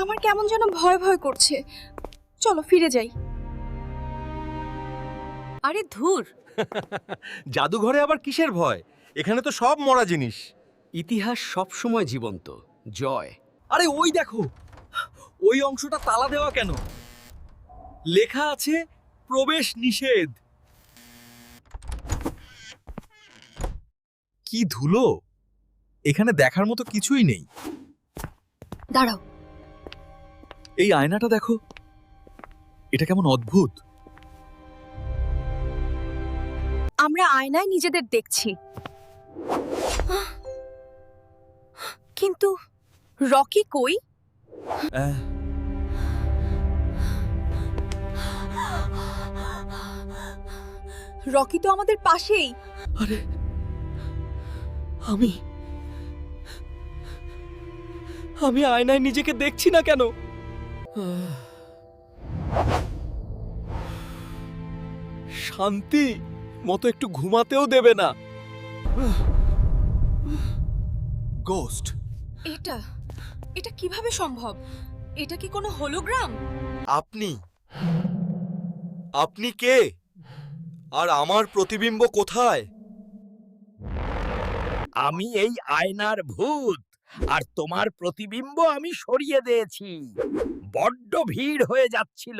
আমার কেমন যেন ভয় ভয় করছে। চলো ফিরে যাই। আরে ধুর, জাদুঘরে আবার কিসের ভয়? এখানে তো সব মরা জিনিস। ইতিহাস সবসময় জীবন্ত। জয়। আরে ওই দেখো, ওই অংশটা তালা দেওয়া কেন? লেখা আছে প্রবেশ নিষেধ। কি ধুলো! এখানে দেখার মতো কিছুই নেই। দাঁড়াও, এই আয়নাটা দেখো, এটা কেমন অদ্ভুত। আমরা আয়নায় নিজেদের দেখছি, কিন্তু রকি কই? রকি তো আমাদের পাশেই। আরে আমি আমি আয়নায় নিজেকে দেখছি না কেন? শান্তি মতো একটু ঘুমাতেও দেবে না। গোস্ট। এটা এটা কিভাবে সম্ভব? এটা কি কোনো হোলোগ্রাম? আপনি আপনি কে? আর আমার প্রতিবিম্ব কোথায়? আমি এই আয়নার ভূত, আর তোমার প্রতিবিম্ব আমি সরিয়ে দিয়েছি। বড্ড ভিড় হয়ে যাচ্ছিল।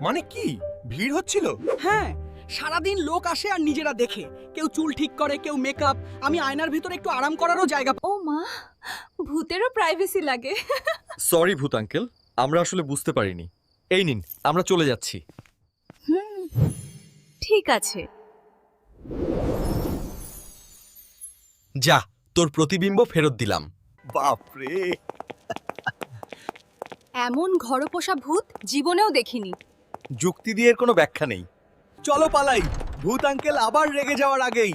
মানে কি ভিড় হচ্ছিল? হ্যাঁ, সারাদিন লোক আসে আর নিজেরা দেখে। কেউ চুল ঠিক করে, কেউ মেকআপ। আমি আয়নার ভিতরে একটু আরাম করারও জায়গা ও মা, ভূতেরও প্রাইভেসি লাগে। সরি ভূত আঙ্কেল, আমরা আসলে বুঝতে পারিনি। এই নিন, আমরা চলে যাচ্ছি। ঠিক আছে। যা, তোর প্রতিবিম্ব ফেরত দিলাম। বাপরে, এমন ঘরপোষা ভূত জীবনেও দেখিনি। যুক্তি দিয়ে এর কোনো ব্যাখ্যা নেই। চলো পালাই, ভূত আঙ্কেল আবার রেগে যাওয়ার আগেই।